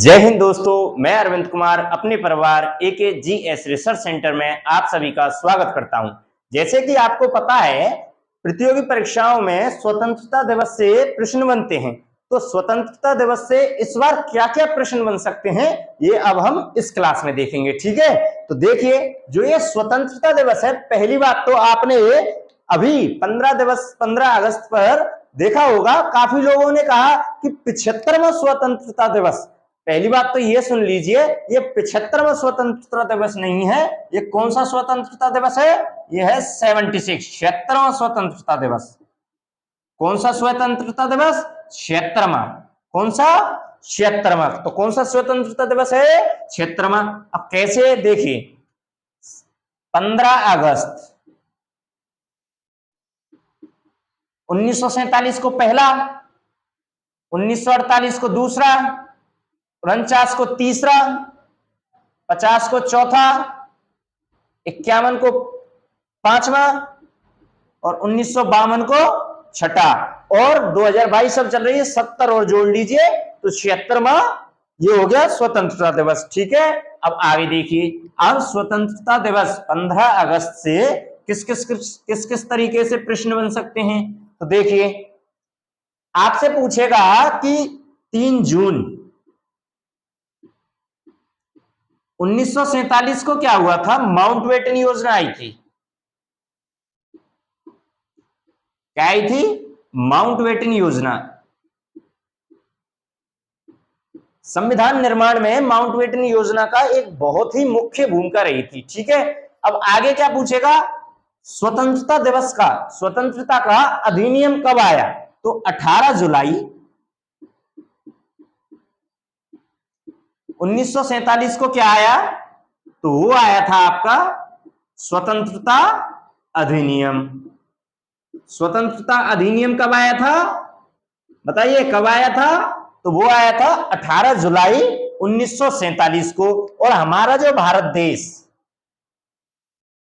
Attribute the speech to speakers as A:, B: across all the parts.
A: जय हिंद दोस्तों, मैं अरविंद कुमार अपने परिवार AKGS रिसर्च सेंटर में आप सभी का स्वागत करता हूं। जैसे कि आपको पता है, प्रतियोगी परीक्षाओं में स्वतंत्रता दिवस से प्रश्न बनते हैं। तो स्वतंत्रता दिवस से इस बार क्या क्या प्रश्न बन सकते हैं, ये अब हम इस क्लास में देखेंगे। ठीक है, तो देखिए, जो ये स्वतंत्रता दिवस है, पहली बात तो आपने अभी 15 अगस्त पर देखा होगा, काफी लोगों ने कहा कि 75वां स्वतंत्रता दिवस। पहली बात तो ये सुन लीजिए, ये 75वां स्वतंत्रता दिवस नहीं है। ये कौन सा स्वतंत्रता दिवस है? ये है 76वां स्वतंत्रता दिवस। कौन सा स्वतंत्रता दिवस? 76वां। कौन सा? 76वां। तो कौन सा स्वतंत्रता दिवस है? 76वां। अब कैसे, देखिए, 15 अगस्त 1947 को पहला, 1948 को दूसरा, 49 को तीसरा, 50 को चौथा, 51 को पांचवा और 1952 को छठा। और 2022 अब चल रही है, 70 और जोड़ लीजिए तो 76वां ये हो गया स्वतंत्रता दिवस। ठीक है, अब आगे देखिए, अब स्वतंत्रता दिवस 15 अगस्त से किस किस तरीके से प्रश्न बन सकते हैं। तो देखिए, आपसे पूछेगा कि 3 जून 1947 को क्या हुआ था? माउंटबेटन योजना आई थी। क्या आई थी? माउंटबेटन योजना। संविधान निर्माण में माउंटबेटन योजना का एक बहुत ही मुख्य भूमिका रही थी। ठीक है, अब आगे क्या पूछेगा? स्वतंत्रता दिवस का, स्वतंत्रता का अधिनियम कब आया? तो 18 जुलाई 1947 को क्या आया? तो वो आया था आपका स्वतंत्रता अधिनियम। स्वतंत्रता अधिनियम कब आया था? बताइए, कब आया था? तो वो आया था 18 जुलाई 1947 को। और हमारा जो भारत देश,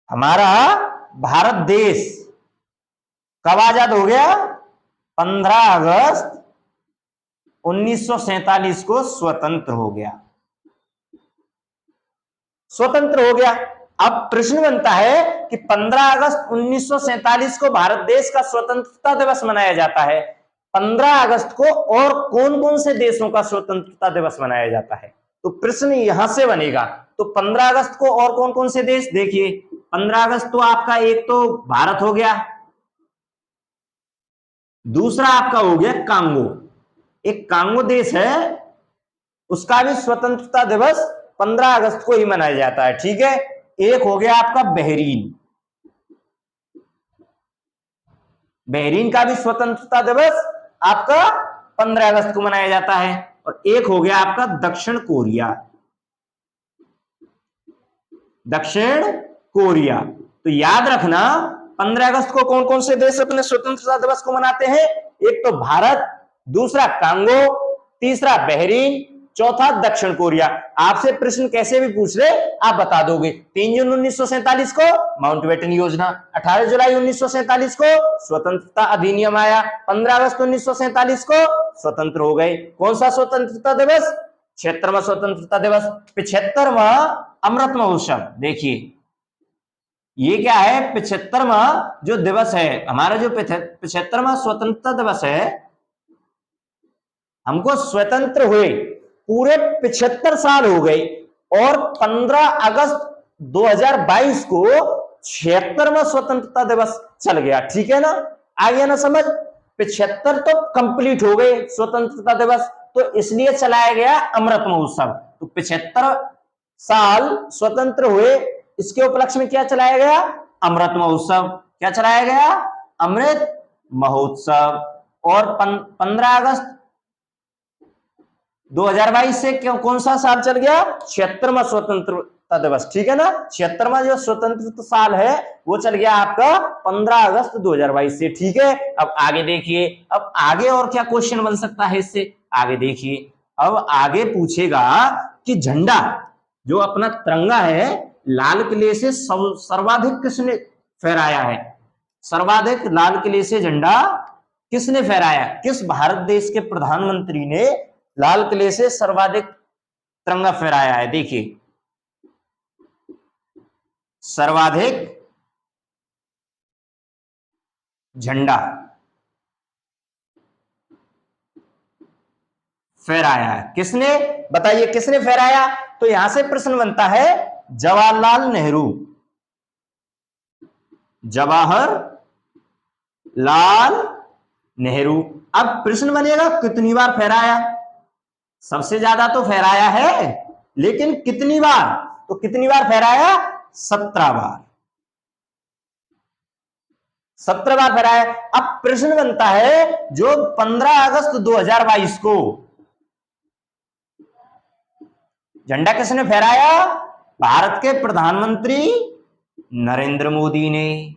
A: हमारा भारत देश कब आजाद हो गया? 15 अगस्त 1947 को स्वतंत्र हो गया, स्वतंत्र हो गया। अब प्रश्न बनता है कि 15 अगस्त 1947 को भारत देश का स्वतंत्रता दिवस मनाया जाता है। 15 अगस्त को और कौन कौन से देशों का स्वतंत्रता दिवस मनाया जाता है? तो प्रश्न यहां से बनेगा। तो 15 अगस्त को और कौन कौन से देश? देखिए, 15 अगस्त तो आपका एक तो भारत हो गया, दूसरा आपका हो गया कांगो। एक कांगो देश है, उसका भी स्वतंत्रता दिवस 15 अगस्त को ही मनाया जाता है। ठीक है, एक हो गया आपका बहरीन, बहरीन का भी स्वतंत्रता दिवस आपका 15 अगस्त को मनाया जाता है। और एक हो गया आपका दक्षिण कोरिया, दक्षिण कोरिया। तो याद रखना, 15 अगस्त को कौन कौन से देश अपने स्वतंत्रता दिवस को मनाते हैं? एक तो भारत, दूसरा कांगो, तीसरा बहरीन, चौथा दक्षिण कोरिया। आपसे प्रश्न कैसे भी पूछ ले, आप बता दोगे। 3 जून 1947 को माउंटबेटन योजना, 18 जुलाई 1947 को स्वतंत्रता अधिनियम आया, 15 अगस्त 1947 को स्वतंत्र हो गए। कौन सा स्वतंत्रता दिवस? 76वां स्वतंत्रता दिवस। 75वां अमृत महोत्सव। देखिए, ये क्या है? 75वां जो दिवस है हमारा, जो 75वां स्वतंत्रता दिवस है, हमको स्वतंत्र हुए पूरे 75 साल हो गए। और 15 अगस्त 2022 को 76वां स्वतंत्रता दिवस चल गया। ठीक है ना, आ गया ना समझ? 75 तो कंप्लीट हो गए स्वतंत्रता दिवस, तो इसलिए चलाया गया अमृत महोत्सव। तो 75 साल स्वतंत्र हुए, इसके उपलक्ष्य में क्या चलाया गया? अमृत महोत्सव। क्या चलाया गया? अमृत महोत्सव। और 15 अगस्त 2022 से कौन सा साल चल गया? 76वां स्वतंत्रता दिवस। ठीक है ना, 76वां जो स्वतंत्रता साल है वो चल गया आपका 15 अगस्त 2022 से। ठीक है, अब आगे देखिए, अब आगे और क्या क्वेश्चन बन सकता है इससे? आगे देखिए, अब आगे पूछेगा कि झंडा, जो अपना तिरंगा है, लाल किले से सर्वाधिक किसने फहराया है? सर्वाधिक लाल किले से झंडा किसने फहराया? किस भारत देश के प्रधानमंत्री ने लाल किले से सर्वाधिक तिरंगा फहराया है? देखिए, सर्वाधिक झंडा फहराया है किसने? बताइए किसने फहराया? तो यहां से प्रश्न बनता है जवाहरलाल नेहरू। जवाहरलाल नेहरू। अब प्रश्न बनेगा कितनी बार फहराया? सबसे ज्यादा तो फहराया है, लेकिन कितनी बार? तो कितनी बार फहराया? 17 बार। 17 बार फहराया। अब प्रश्न बनता है जो 15 अगस्त 2022 को झंडा किसने फहराया? भारत के प्रधानमंत्री नरेंद्र मोदी ने।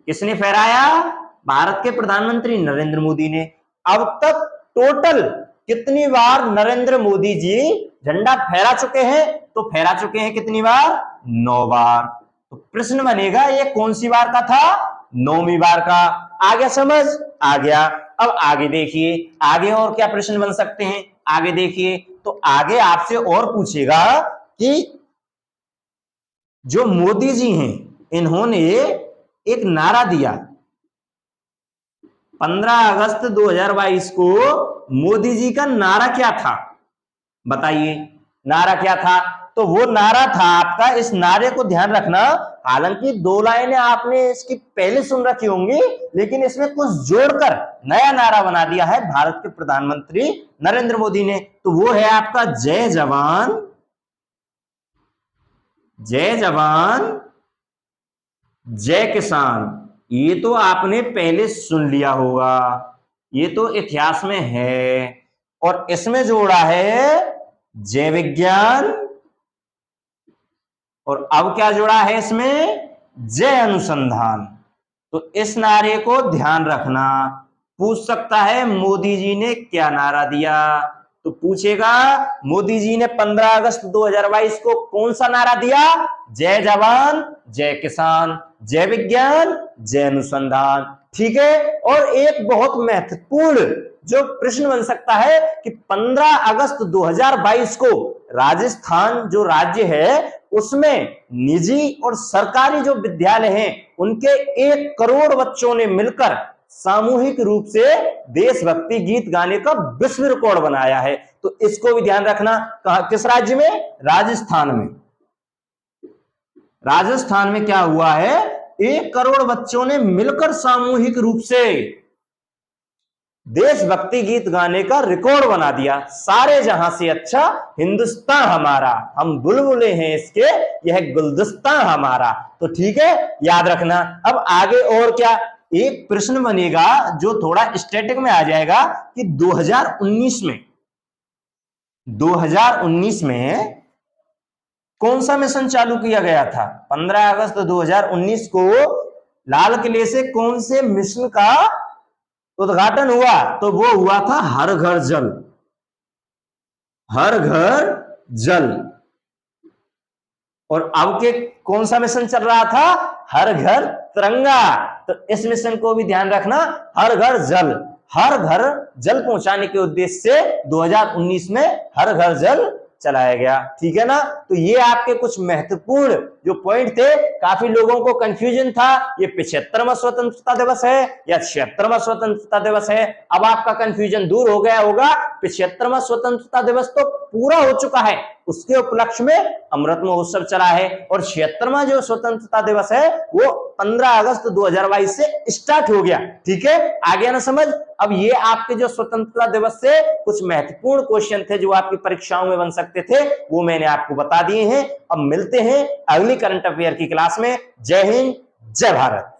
A: किसने फहराया? भारत के प्रधानमंत्री नरेंद्र मोदी ने। अब तक टोटल कितनी बार नरेंद्र मोदी जी झंडा फहरा चुके हैं? तो फहरा चुके हैं कितनी बार? 9 बार। तो प्रश्न बनेगा ये कौन सी बार का था? 9वीं बार का। आ गया समझ? आ गया। अब आगे देखिए, आगे और क्या प्रश्न बन सकते हैं? आगे देखिए, तो आगे आपसे और पूछेगा कि जो मोदी जी हैं इन्होंने एक नारा दिया 15 अगस्त 2022 को, मोदी जी का नारा क्या था? बताइए नारा क्या था? तो वो नारा था आपका, इस नारे को ध्यान रखना, हालांकि 2 लाइनें आपने इसकी पहले सुन रखी होंगी, लेकिन इसमें कुछ जोड़कर नया नारा बना दिया है भारत के प्रधानमंत्री नरेंद्र मोदी ने। तो वो है आपका जय जवान, जय जवान जय किसान। ये तो आपने पहले सुन लिया होगा, ये तो इतिहास में है। और इसमें जोड़ा है जय विज्ञान, और अब क्या जोड़ा है इसमें? जय अनुसंधान। तो इस नारे को ध्यान रखना। पूछ सकता है मोदी जी ने क्या नारा दिया? तो पूछेगा मोदी जी ने 15 अगस्त 2022 को कौन सा नारा दिया? जय जवान जय किसान, जय विज्ञान जय अनुसंधान। ठीक है। और एक बहुत महत्वपूर्ण जो प्रश्न बन सकता है कि 15 अगस्त 2022 को राजस्थान जो राज्य है उसमें निजी और सरकारी जो विद्यालय हैं उनके 1 करोड़ बच्चों ने मिलकर सामूहिक रूप से देशभक्ति गीत गाने का विश्व रिकॉर्ड बनाया है। तो इसको भी ध्यान रखना। किस राज्य में? राजस्थान में। राजस्थान में क्या हुआ है? 1 करोड़ बच्चों ने मिलकर सामूहिक रूप से देशभक्ति गीत गाने का रिकॉर्ड बना दिया। सारे जहां से अच्छा हिंदुस्तान हमारा, हम बुलबुले हैं इसके, यह गुलदस्तां हमारा। तो ठीक है, याद रखना। अब आगे और क्या? एक प्रश्न बनेगा जो थोड़ा स्टैटिक में आ जाएगा कि 2019 में कौन सा मिशन चालू किया गया था? 15 अगस्त 2019 को लाल किले से कौन से मिशन का उद्घाटन हुआ? तो वो हुआ था हर घर जल। हर घर जल। और अब के कौन सा मिशन चल रहा था? हर घर तिरंगा। तो इस मिशन को भी ध्यान रखना, हर घर जल। हर घर जल पहुंचाने के उद्देश्य से 2019 में हर घर जल चलाया गया। ठीक है ना? तो ये आपके कुछ महत्वपूर्ण जो पॉइंट थे। काफी लोगों को कंफ्यूजन था ये 75वां स्वतंत्रता दिवस है या 76वां स्वतंत्रता दिवस है। अब आपका कंफ्यूजन दूर हो गया होगा। 75वां स्वतंत्रता दिवस तो पूरा हो चुका है, उसके उपलक्ष्य में अमृत महोत्सव चला है। और 76वां जो स्वतंत्रता दिवस है वो 15 अगस्त 2022 से स्टार्ट हो गया। ठीक है, आ गया ना समझ? अब ये आपके जो स्वतंत्रता दिवस से कुछ महत्वपूर्ण क्वेश्चन थे जो आपकी परीक्षाओं में बन सकते थे, वो मैंने आपको बता दिए हैं। अब मिलते हैं अगली करंट अफेयर की क्लास में। जय हिंद, जय भारत।